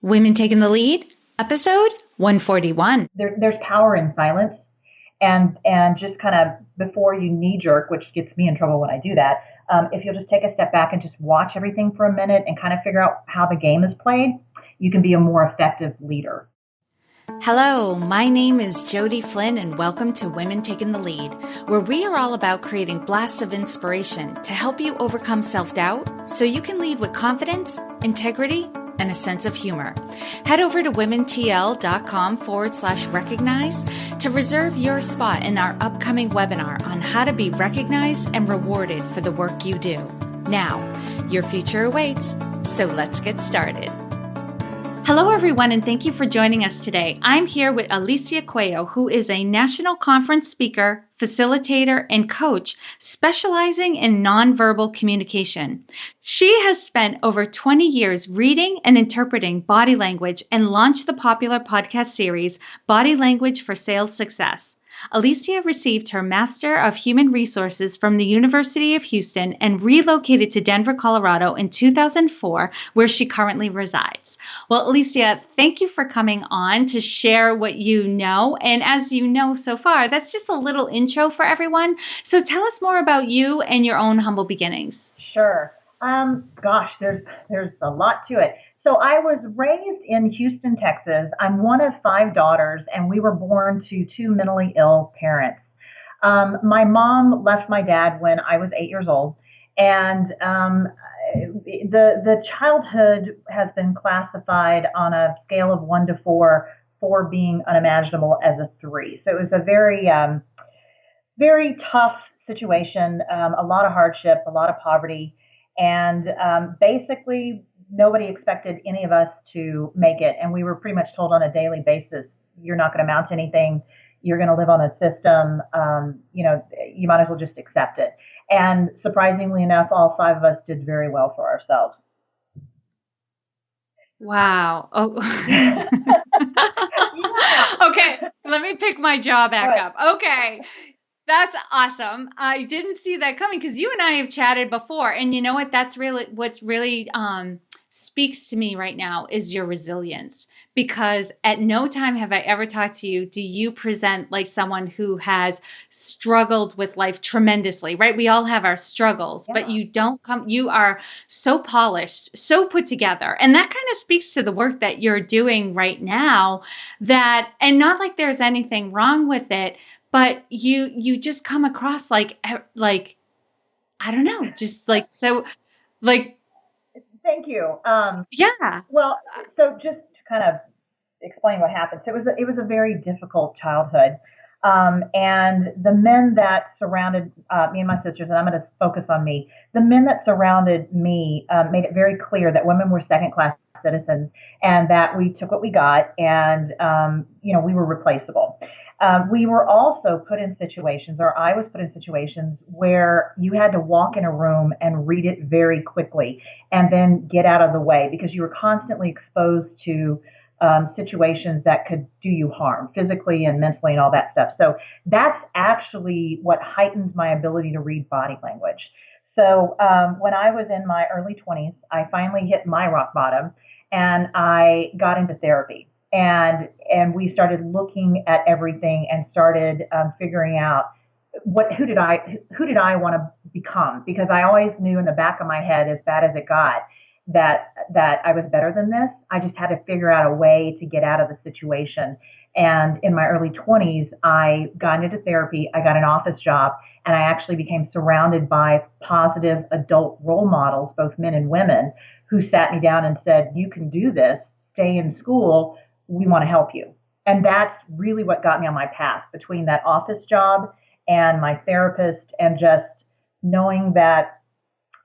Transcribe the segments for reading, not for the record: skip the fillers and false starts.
Women Taking the Lead, episode 141. There's power in silence, and just kind of before you knee jerk, which gets me in trouble when I do that. If you'll just take a step back and just watch everything for a minute and kind of figure out how the game is played, you can be a more effective leader. Hello, my name is Jody Flynn, and welcome to Women Taking the Lead, where we are all about creating blasts of inspiration to help you overcome self-doubt so you can lead with confidence, integrity, and a sense of humor. Head over to womentl.com/recognize to reserve your spot in our upcoming webinar on how to be recognized and rewarded for the work you do. Now, your future awaits, so let's get started. Hello, everyone, and thank you for joining us today. I'm here with Alicia Cuello, who is a national conference speaker, facilitator, and coach specializing in nonverbal communication. She has spent over 20 years reading and interpreting body language and launched the popular podcast series, Body Language for Sales Success. Alicia received her Master of Human Resources from the University of Houston and relocated to Denver, Colorado in 2004, where she currently resides. Well, Alicia, thank you for coming on to share what you know. And as you know so far, that's just a little intro for everyone. So tell us more about you and your own humble beginnings. Sure. There's a lot to it. So I was raised in Houston, Texas. I'm one of 5 daughters, and we were born to 2 mentally ill parents. My mom left my dad when I was 8 years old, and the childhood has been classified on a scale of 1 to 4, 4 being unimaginable as a 3. So it was a very tough situation, a lot of hardship, a lot of poverty, and basically nobody expected any of us to make it. And we were pretty much told on a daily basis, you're not going to amount to anything. You're going to live on a system. You might as well just accept it. And surprisingly enough, all 5 of us did very well for ourselves. Wow. Oh. Yeah. Okay. Let me pick my jaw back up. Okay. That's awesome. I didn't see that coming because you and I have chatted before. And you know what? That's really what's really speaks to me right now is your resilience. Because at no time have I ever talked to you, do you present like someone who has struggled with life tremendously, right? We all have our struggles, but you are so polished, so put together. And that kind of speaks to the work that you're doing right now and not like there's anything wrong with it, but you just come across like, I don't know, just like, so like. Thank you. Yeah. Well, so just to kind of explain what happened. So it was a very difficult childhood. And the men that surrounded me and my sisters, and I'm going to focus on me, the men that surrounded me made it very clear that women were second-class citizens and that we took what we got and, we were replaceable. We were also put in situations, or I was put in situations where you had to walk in a room and read it very quickly and then get out of the way because you were constantly exposed to situations that could do you harm physically and mentally and all that stuff. So that's actually what heightened my ability to read body language. So when I was in my early 20s, I finally hit my rock bottom and I got into therapy. And we started looking at everything and started figuring out who did I want to become? Because I always knew in the back of my head, as bad as it got, that I was better than this. I just had to figure out a way to get out of the situation. And in my early 20s, I got into therapy. I got an office job, and I actually became surrounded by positive adult role models, both men and women, who sat me down and said, "You can do this. Stay in school. We want to help you." And that's really what got me on my path between that office job and my therapist and just knowing that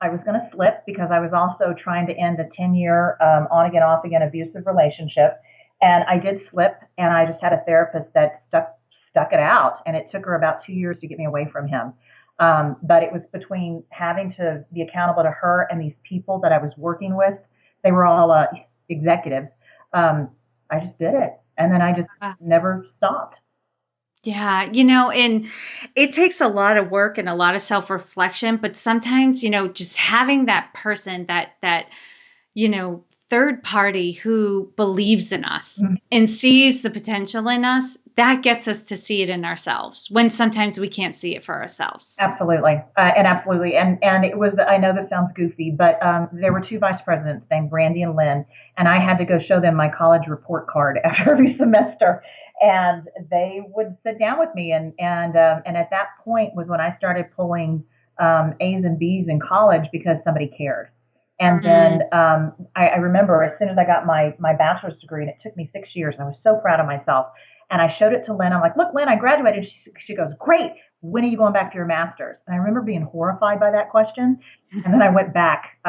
I was going to slip because I was also trying to end a 10-year on again, off again abusive relationship. And I did slip, and I just had a therapist that stuck it out. And it took her about 2 years to get me away from him. But it was between having to be accountable to her and these people that I was working with. They were all executives. I just did it. And then I just never stopped. Yeah, and it takes a lot of work and a lot of self-reflection, but sometimes, just having that person that third party who believes in us Mhm. and sees the potential in us, that gets us to see it in ourselves when sometimes we can't see it for ourselves. Absolutely, and it was. I know this sounds goofy, but there were two vice presidents named Brandy and Lynn, and I had to go show them my college report card after every semester, and they would sit down with me, and at that point was when I started pulling A's and B's in college because somebody cared. And then I remember as soon as I got my bachelor's degree, and it took me 6 years, and I was so proud of myself. And I showed it to Lynn. I'm like, look, Lynn, I graduated. She goes, great. When are you going back to your master's? And I remember being horrified by that question. And then I went back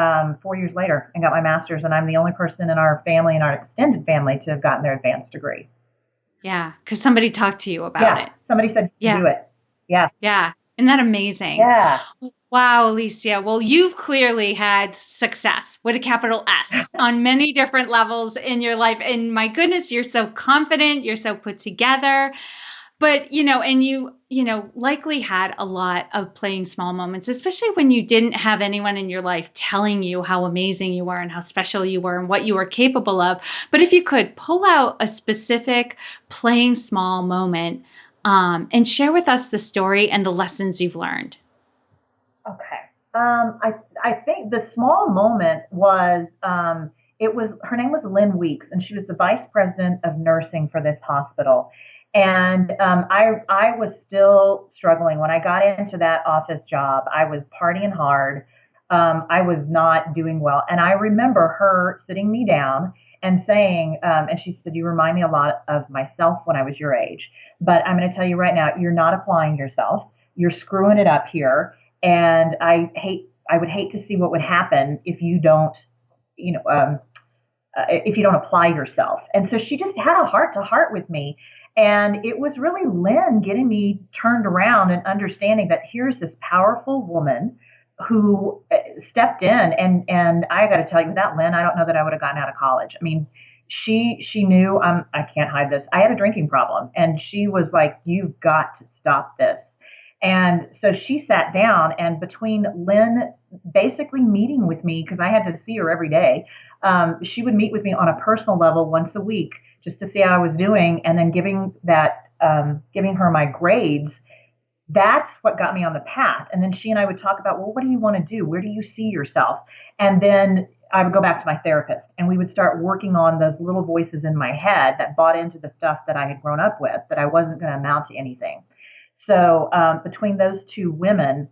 4 years later and got my master's. And I'm the only person in our family, in our extended family, to have gotten their advanced degree. Yeah, because somebody talked to you about it. Somebody said, you can do it. Yeah. Yeah. Isn't that amazing? Yeah. Wow, Alicia. Well, you've clearly had success with a capital S on many different levels in your life. And my goodness, you're so confident. You're so put together. But, and you likely had a lot of playing small moments, especially when you didn't have anyone in your life telling you how amazing you were and how special you were and what you were capable of. But if you could pull out a specific playing small moment and share with us the story and the lessons you've learned. Okay. I think the small moment was, her name was Lynn Weeks, and she was the vice president of nursing for this hospital. And I was still struggling when I got into that office job. I was partying hard. I was not doing well. And I remember her sitting me down and saying, and she said, you remind me a lot of myself when I was your age. But I'm going to tell you right now, you're not applying yourself. You're screwing it up here. And I would hate to see what would happen if you don't, if you don't apply yourself. And so she just had a heart to heart with me. And it was really Lynn getting me turned around and understanding that here's this powerful woman who stepped in. And I got to tell you, without Lynn, I don't know that I would have gotten out of college. I mean, she knew, I can't hide this. I had a drinking problem. And she was like, you've got to stop this. And so she sat down, and between Lynn basically meeting with me, because I had to see her every day, she would meet with me on a personal level once a week just to see how I was doing, and then giving her my grades. That's what got me on the path. And then she and I would talk about, well, what do you want to do? Where do you see yourself? And then I would go back to my therapist, and we would start working on those little voices in my head that bought into the stuff that I had grown up with, that I wasn't going to amount to anything. So between those two women,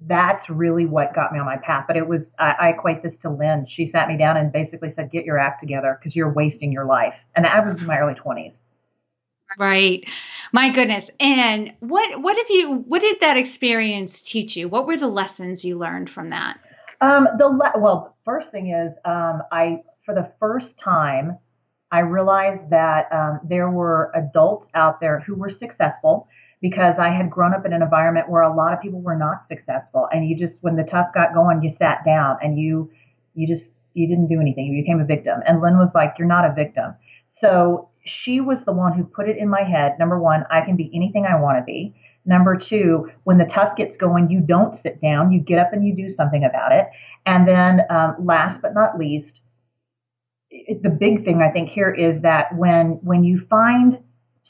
that's really what got me on my path. But it was, I equate this to Lynn. She sat me down and basically said, get your act together because you're wasting your life. And I was in my early 20s. Right. My goodness. And what did that experience teach you? What were the lessons you learned from that? Well, first thing is, for the first time, I realized that there were adults out there who were successful, because I had grown up in an environment where a lot of people were not successful. And you just, when the tough got going, you sat down and you didn't do anything. You became a victim. And Lynn was like, you're not a victim. So she was the one who put it in my head. Number one, I can be anything I want to be. Number two, when the tough gets going, you don't sit down. You get up and you do something about it. And then last but not least, the big thing I think here is that when you find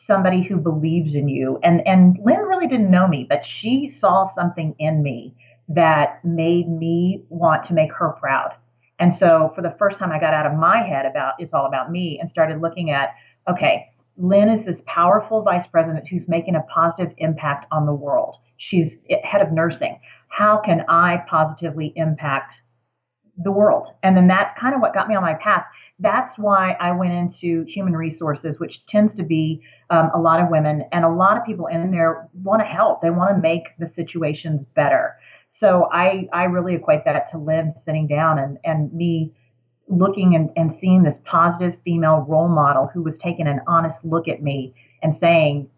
somebody who believes in you, and Lynn really didn't know me, but she saw something in me that made me want to make her proud. And so for the first time, I got out of my head about it's all about me and started looking at, okay, Lynn is this powerful vice president who's making a positive impact on the world. She's head of nursing. How can I positively impact the world? And then that's kind of what got me on my path. That's why I went into human resources, which tends to be a lot of women, and a lot of people in there want to help. They want to make the situations better. So I really equate that to Lynn sitting down and me looking and seeing this positive female role model who was taking an honest look at me and saying,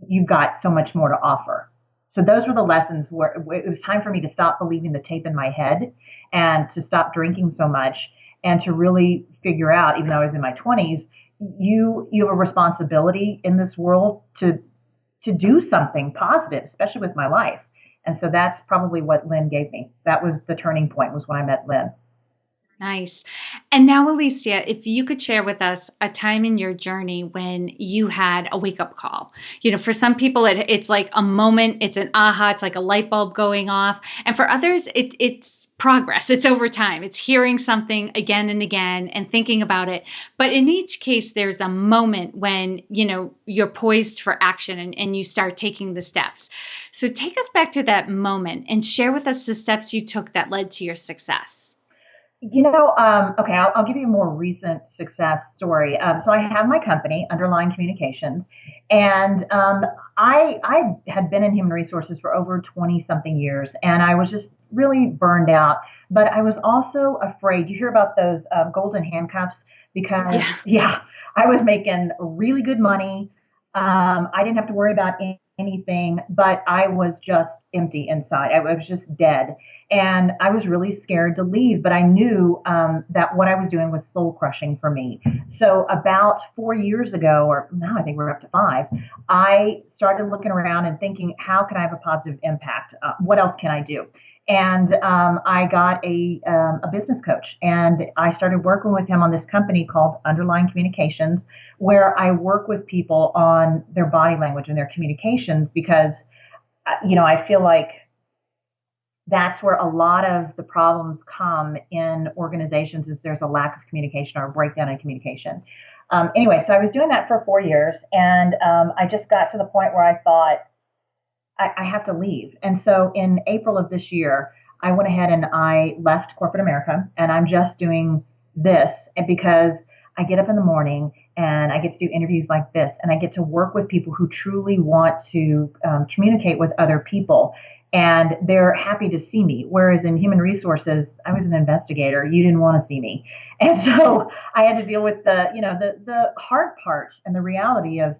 you've got so much more to offer. So those were the lessons where it was time for me to stop believing the tape in my head and to stop drinking so much and to really figure out, even though I was in my 20s, you have a responsibility in this world to do something positive, especially with my life. And so that's probably what Lynn gave me. That was the turning point, was when I met Lynn. Nice. And now, Alicia, if you could share with us a time in your journey when you had a wake up call. For some people, it's like a moment, it's an aha, it's like a light bulb going off. And for others, it's progress, it's over time, it's hearing something again and again and thinking about it. But in each case, there's a moment when, you're poised for action and you start taking the steps. So take us back to that moment and share with us the steps you took that led to your success. Okay, I'll give you a more recent success story. So I have my company, Underlying Communications, and I had been in human resources for over 20 something years, and I was just really burned out. But I was also afraid. You hear about those golden handcuffs? Because, Yeah. yeah, I was making really good money. I didn't have to worry about anything, but I was just empty inside. I was just dead. And I was really scared to leave, but I knew that what I was doing was soul crushing for me. So about 4 years ago, or now I think we're up to 5, I started looking around and thinking, how can I have a positive impact? What else can I do? And I got a business coach, and I started working with him on this company called Underlying Communications, where I work with people on their body language and their communications because, I feel like that's where a lot of the problems come in organizations is there's a lack of communication or a breakdown in communication. Anyway, so I was doing that for 4 years, and I just got to the point where I thought, I have to leave. And so in April of this year, I went ahead and I left corporate America, and I'm just doing this because I get up in the morning and I get to do interviews like this, and I get to work with people who truly want to communicate with other people. And they're happy to see me. Whereas in human resources, I was an investigator. You didn't want to see me. And so I had to deal with the hard part and the reality of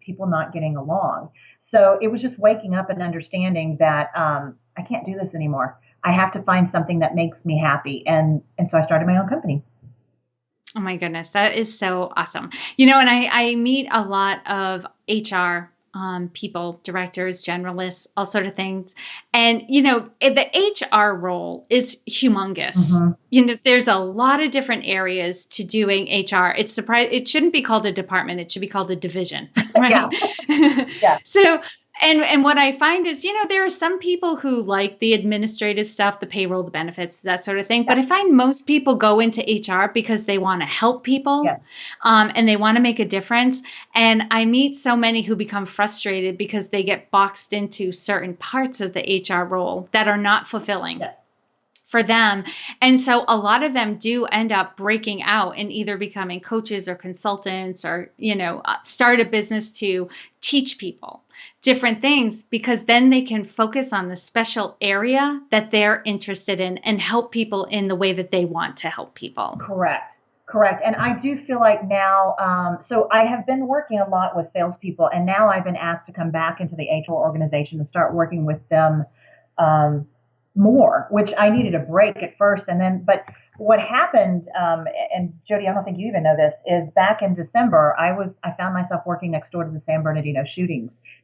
people not getting along. So it was just waking up and understanding that I can't do this anymore. I have to find something that makes me happy. And so I started my own company. Oh my goodness, that is so awesome. And I meet a lot of HR people, directors, generalists, all sort of things. And, the HR role is humongous. Mm-hmm. There's a lot of different areas to doing HR. It shouldn't be called a department. It should be called a division, right? Yeah. Yeah. So, and what I find is, there are some people who like the administrative stuff, the payroll, the benefits, that sort of thing. Yeah. But I find most people go into HR because they want to help people, Yeah. and they want to make a difference. And I meet so many who become frustrated because they get boxed into certain parts of the HR role that are not fulfilling. Yeah. For them. And so a lot of them do end up breaking out and either becoming coaches or consultants or, start a business to teach people different things because then they can focus on the special area that they're interested in and help people in the way that they want to help people. Correct. And I do feel like now, so I have been working a lot with salespeople, and now I've been asked to come back into the HR organization and start working with them more, which I needed a break at first. But what happened, and Jody, I don't think you even know this, is back in December, I found myself working next door to the San Bernardino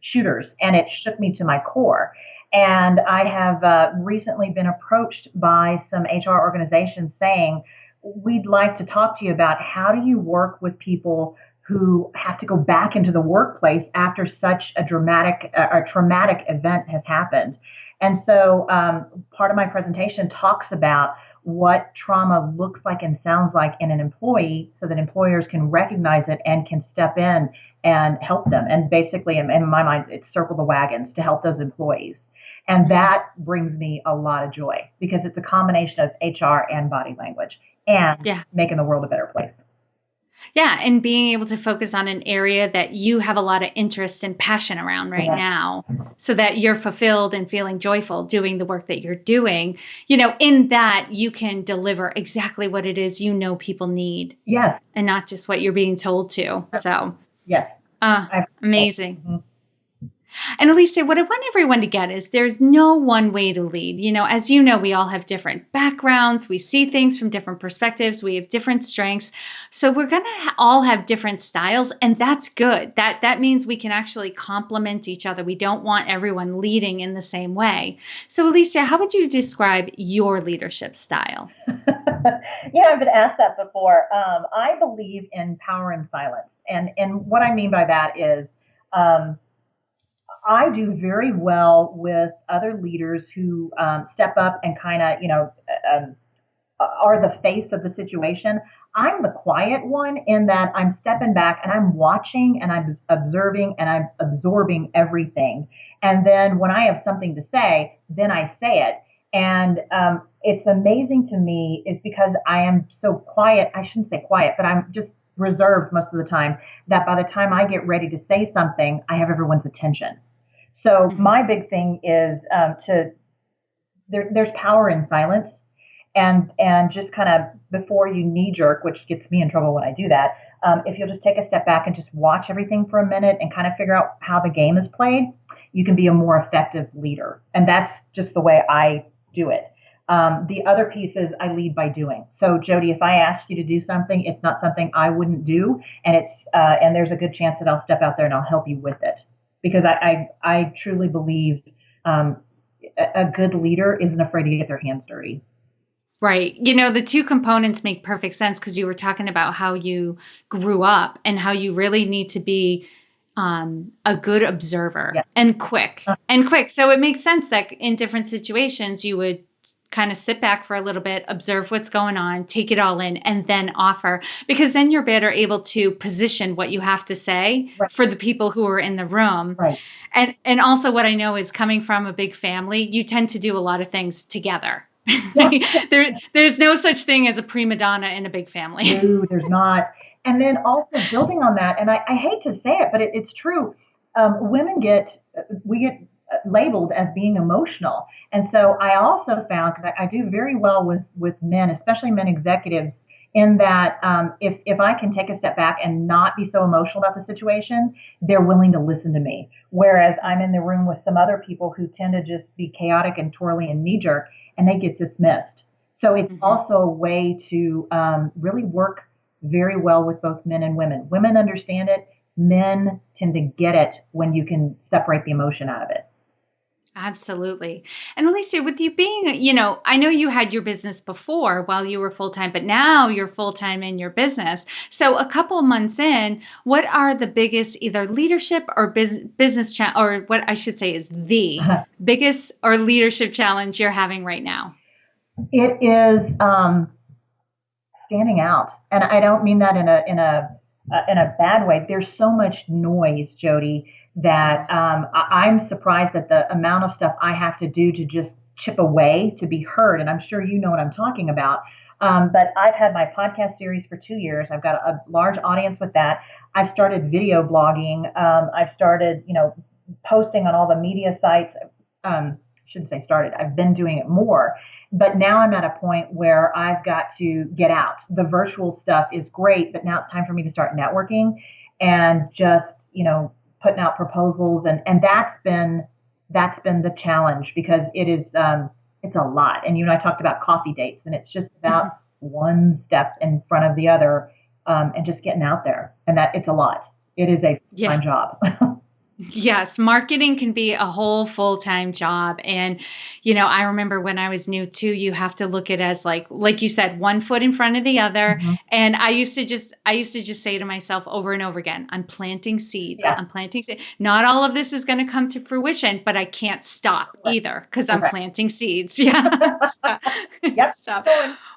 shooters, and it shook me to my core. And I have recently been approached by some HR organizations saying, we'd like to talk to you about how do you work with people who have to go back into the workplace after such a traumatic event has happened. And so part of my presentation talks about what trauma looks like and sounds like in an employee so that employers can recognize it and can step in and help them. And basically, in my mind, it's circle the wagons to help those employees. And that brings me a lot of joy because it's a combination of HR and body language and making the world a better place. Yeah, and being able to focus on an area that you have a lot of interest and passion around right now so that you're fulfilled and feeling joyful doing the work that you're doing, in that you can deliver exactly what it is people need. Yes. And not just what you're being told to. So, yes. Amazing. Mm-hmm. And Alicia, what I want everyone to get is there's no one way to lead. As you know, we all have different backgrounds. We see things from different perspectives. We have different strengths. So we're going to all have different styles, and that's good. That means we can actually complement each other. We don't want everyone leading in the same way. So Alicia, how would you describe your leadership style? I've been asked that before. I believe in power in silence. And what I mean by that is um, I do very well with other leaders who step up and kind of, are the face of the situation. I'm the quiet one in that I'm stepping back and I'm watching and I'm observing and I'm absorbing everything. And then when I have something to say, then I say it. And it's amazing to me is because I am so quiet. I shouldn't say quiet, but I'm just reserved most of the time that by the time I get ready to say something, I have everyone's attention. So my big thing is there's power in silence and just kind of before you knee jerk, which gets me in trouble when I do that. If you'll just take a step back and just watch everything for a minute and kind of figure out how the game is played, you can be a more effective leader. And that's just the way I do it. The other piece is I lead by doing. So Jody, if I ask you to do something, it's not something I wouldn't do, and there's a good chance that I'll step out there and I'll help you with it because I truly believe a good leader isn't afraid to get their hands dirty. Right. The two components make perfect sense because you were talking about how you grew up and how you really need to be a good observer and quick. So it makes sense that in different situations, you would kind of sit back for a little bit, observe what's going on, take it all in, and then offer, because then you're better able to position what you have to say for the people who are in the room. Right. And also what I know is coming from a big family, you tend to do a lot of things together. There's no such thing as a prima donna in a big family. No, there's not. And then also building on that, and I hate to say it, but it's true. We get labeled as being emotional. And so I also found, because I do very well with men, especially men executives, in that if I can take a step back and not be so emotional about the situation, they're willing to listen to me. Whereas I'm in the room with some other people who tend to just be chaotic and twirly and knee-jerk, and they get dismissed. So it's also a way to really work very well with both men and women. Women understand it. Men tend to get it when you can separate the emotion out of it. Absolutely. And Alicia, with you being, I know you had your business before while you were full-time, but now you're full-time in your business. So a couple of months in, what are the biggest either leadership or business or what I should say is the biggest or leadership challenge you're having right now? It is standing out. And I don't mean that in a bad way. There's so much noise, Jody, that I'm surprised at the amount of stuff I have to do to just chip away to be heard. And I'm sure you know what I'm talking about. But I've had my podcast series for 2 years. I've got a large audience with that. I've started video blogging. I've started, posting on all the media sites. Shouldn't say started. I've been doing it more. But now I'm at a point where I've got to get out. The virtual stuff is great, but now it's time for me to start networking and just, putting out proposals. And that's been the challenge because it's a lot. And you and I talked about coffee dates, and it's just about one step in front of the other, and just getting out there. And that it's a lot. It is a full-time job. Yes, marketing can be a whole full-time job. And, I remember when I was new too, you have to look at it as like you said, one foot in front of the other. Mm-hmm. And I used to just say to myself over and over again, I'm planting seeds. Yeah. I'm planting seeds. Not all of this is going to come to fruition, but I can't stop either because I'm planting seeds. Yeah. Yep. So,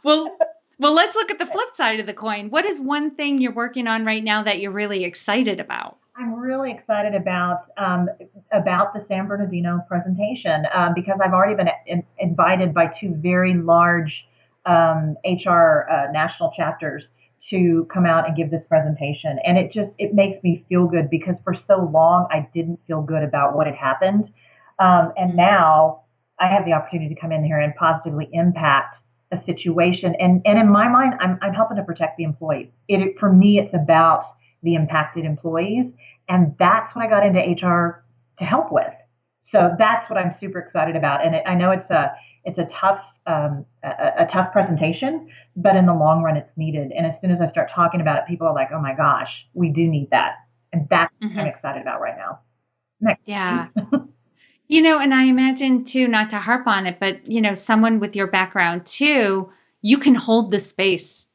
well, let's look at the flip side of the coin. What is one thing you're working on right now that you're really excited about? I'm really excited about the San Bernardino presentation because I've already been invited by 2 very large HR national chapters to come out and give this presentation, and it makes me feel good because for so long I didn't feel good about what had happened, and now I have the opportunity to come in here and positively impact a situation, and in my mind I'm helping to protect the employees. For me, it's about the impacted employees. And that's what I got into HR to help with. So that's what I'm super excited about. And I know it's a tough presentation, but in the long run, it's needed. And as soon as I start talking about it, people are like, oh my gosh, we do need that. And that's what I'm excited about right now. Next. Yeah. And I imagine too, not to harp on it, but, someone with your background too, you can hold the space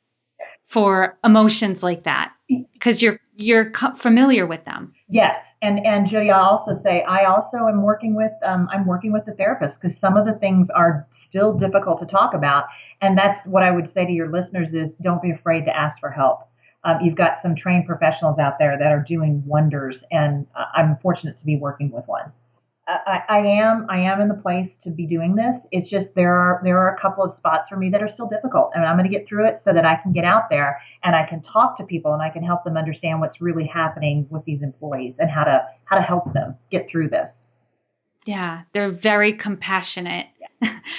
for emotions like that because you're familiar with them. Yes. And Jody, I'll also say, I also am working with, I'm working with a therapist because some of the things are still difficult to talk about. And that's what I would say to your listeners is don't be afraid to ask for help. You've got some trained professionals out there that are doing wonders, and I'm fortunate to be working with one. I am in the place to be doing this. It's just there are a couple of spots for me that are still difficult, and I'm going to get through it so that I can get out there and I can talk to people and I can help them understand what's really happening with these employees and how to help them get through this. Yeah, they're very compassionate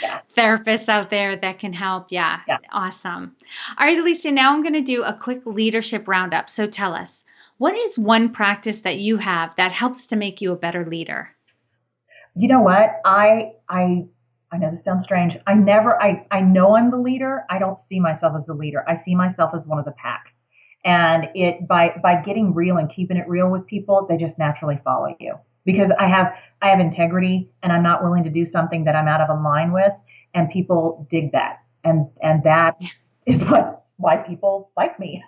Yeah. therapists out there that can help. Yeah, Yeah. Awesome. All right, Alicia, now I'm going to do a quick leadership roundup. So tell us, what is one practice that you have that helps to make you a better leader? You know what? I know this sounds strange. I know I'm the leader. I don't see myself as the leader. I see myself as one of the pack. And by getting real and keeping it real with people, they just naturally follow you. Because I have integrity and I'm not willing to do something that I'm out of line with, and people dig that. And that is why people like me.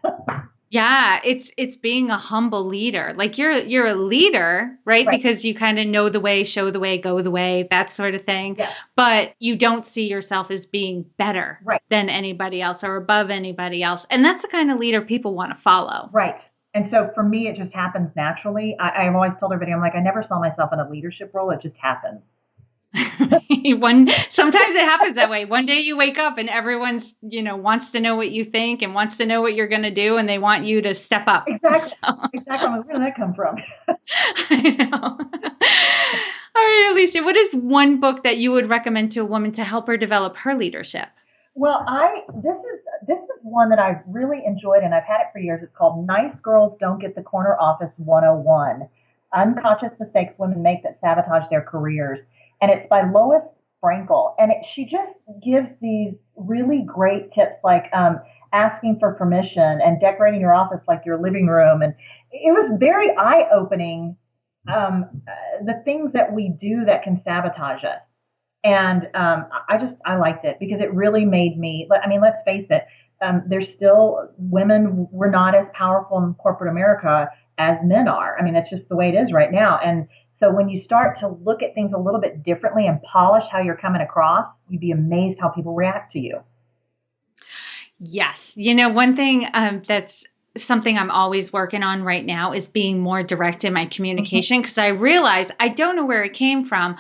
Yeah, it's being a humble leader. Like you're a leader, right? Because you kind of know the way, show the way, go the way, that sort of thing. Yeah. But you don't see yourself as being better than anybody else or above anybody else. And that's the kind of leader people want to follow. Right. And so for me, it just happens naturally. I've always told everybody, I'm like, I never saw myself in a leadership role. It just happens. Sometimes it happens that way. One day you wake up and everyone's, wants to know what you think and wants to know what you're going to do, and they want you to step up. Exactly. Exactly. Where did that come from? I know. All right, Alicia, what is one book that you would recommend to a woman to help her develop her leadership? Well, this is one that I've really enjoyed, and I've had it for years. It's called Nice Girls Don't Get the Corner Office 101: Unconscious Mistakes Women Make That Sabotage Their Careers. And it's by Lois Frankel. And she just gives these really great tips like asking for permission and decorating your office like your living room. And it was very eye-opening, the things that we do that can sabotage us. And I liked it because it really made me, I mean, let's face it, there's still women, we're not as powerful in corporate America as men are. I mean, that's just the way it is right now. And so when you start to look at things a little bit differently and polish how you're coming across, you'd be amazed how people react to you. Yes. One thing that's something I'm always working on right now is being more direct in my communication, because I realize I don't know where it came from,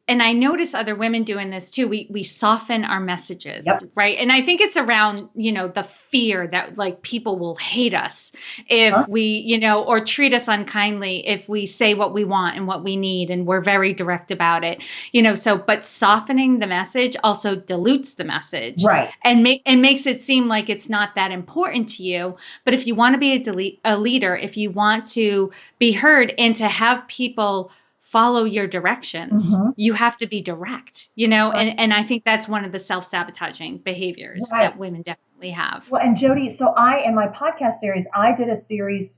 and I notice other women doing this too. We soften our messages, right? And I think it's around, the fear that like people will hate us if we, or treat us unkindly if we say what we want and what we need and we're very direct about it, but softening the message also dilutes the message, right? And makes it seem like it's not that important to you. But if you want to be a leader, if you want to be heard and to have people follow your directions, you have to be direct, and I think that's one of the self-sabotaging behaviors that women definitely have. Well, and Jody, so in my podcast series, I did a series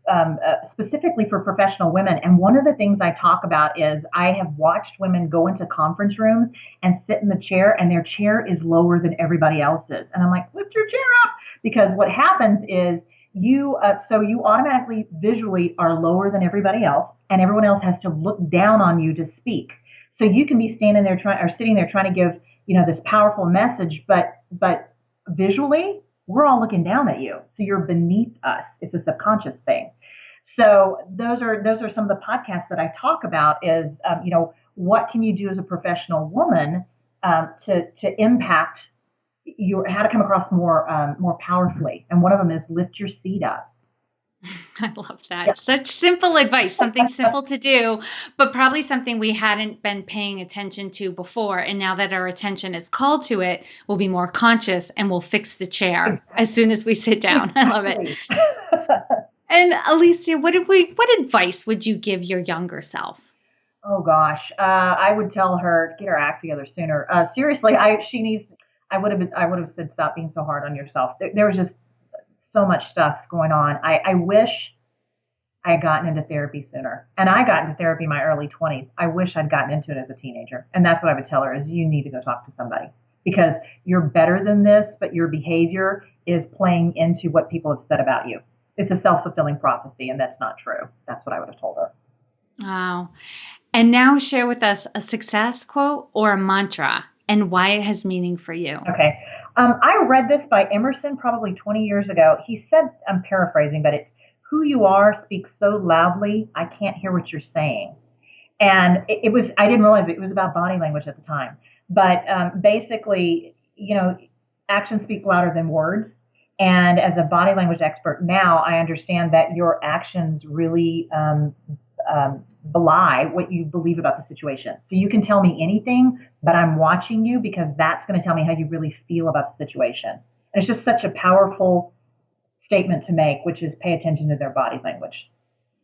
specifically for professional women. And one of the things I talk about is I have watched women go into conference rooms and sit in the chair, and their chair is lower than everybody else's. And I'm like, lift your chair up. Because what happens is you automatically visually are lower than everybody else, and everyone else has to look down on you to speak. So you can be sitting there trying to give, this powerful message, but visually we're all looking down at you. So you're beneath us. It's a subconscious thing. So those are some of the podcasts that I talk about is, what can you do as a professional woman to impact how to come across more powerfully. And one of them is lift your seat up. I love that. Yeah. Such simple advice, something simple to do, but probably something we hadn't been paying attention to before. And now that our attention is called to it, we'll be more conscious and we'll fix the chair as soon as we sit down. I love it. And Alicia, what advice would you give your younger self? Oh gosh, I would tell her to get her act together sooner. Seriously, I would have said, stop being so hard on yourself. There was just so much stuff going on. I wish I had gotten into therapy sooner. And I got into therapy in my early 20s. I wish I'd gotten into it as a teenager. And that's what I would tell her is you need to go talk to somebody. because you're better than this, but your behavior is playing into what people have said about you. It's a self-fulfilling prophecy, and that's not true. That's what I would have told her. Wow. And now share with us a success quote or a mantra and why it has meaning for you. Okay. I read this by Emerson probably 20 years ago. He said, I'm paraphrasing, but it's, who you are speaks so loudly, I can't hear what you're saying. And it was, I didn't realize it was about body language at the time. But basically, actions speak louder than words. And as a body language expert now, I understand that your actions really belie what you believe about the situation. So you can tell me anything, but I'm watching you because that's going to tell me how you really feel about the situation. And it's just such a powerful statement to make, which is pay attention to their body language.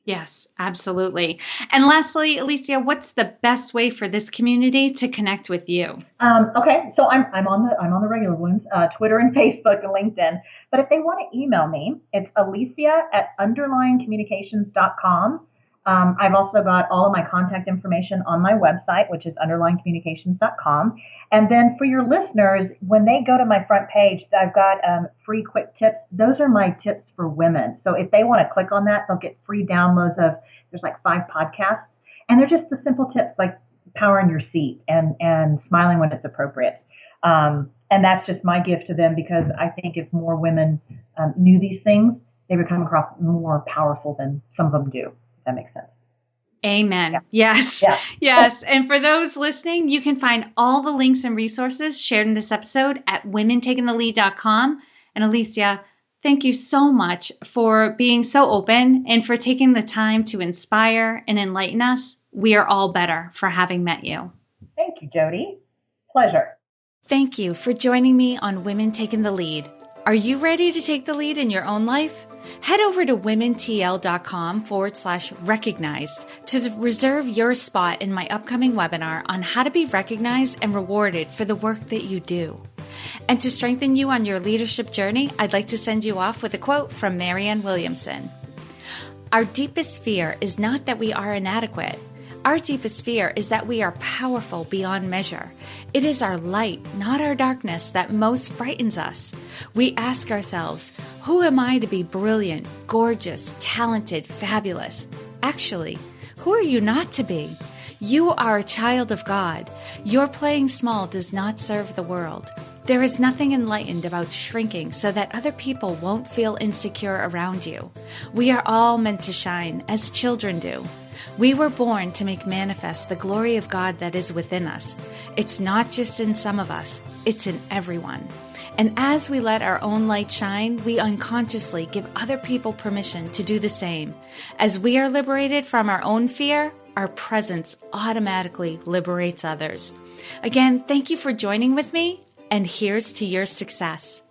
Yes, absolutely. And lastly, Alicia, what's the best way for this community to connect with you? Okay, so I'm on the regular ones, Twitter and Facebook and LinkedIn. But if they want to email me, it's Alicia@underlyingcommunications.com. I've also got all of my contact information on my website, which is underlyingcommunications.com. And then for your listeners, when they go to my front page, I've got free quick tips. Those are my tips for women. So if they want to click on that, they'll get free downloads of, there's like 5 podcasts. And they're just the simple tips like power in your seat and smiling when it's appropriate. And that's just my gift to them, because I think if more women knew these things, they would come across more powerful than some of them do. That makes sense. Amen. Yeah. Yes. Yeah. Yes. And for those listening, you can find all the links and resources shared in this episode at womentakingthelead.com. And Alicia, thank you so much for being so open and for taking the time to inspire and enlighten us. We are all better for having met you. Thank you, Jody. Pleasure. Thank you for joining me on Women Taking the Lead. Are you ready to take the lead in your own life? Head over to womentl.com/recognized to reserve your spot in my upcoming webinar on how to be recognized and rewarded for the work that you do. And to strengthen you on your leadership journey, I'd like to send you off with a quote from Marianne Williamson. Our deepest fear is not that we are inadequate. Our deepest fear is that we are powerful beyond measure. It is our light, not our darkness, that most frightens us. We ask ourselves, who am I to be brilliant, gorgeous, talented, fabulous? Actually, who are you not to be? You are a child of God. Your playing small does not serve the world. There is nothing enlightened about shrinking so that other people won't feel insecure around you. We are all meant to shine, as children do. We were born to make manifest the glory of God that is within us. It's not just in some of us, it's in everyone. And as we let our own light shine, we unconsciously give other people permission to do the same. As we are liberated from our own fear, our presence automatically liberates others. Again, thank you for joining with me, and here's to your success.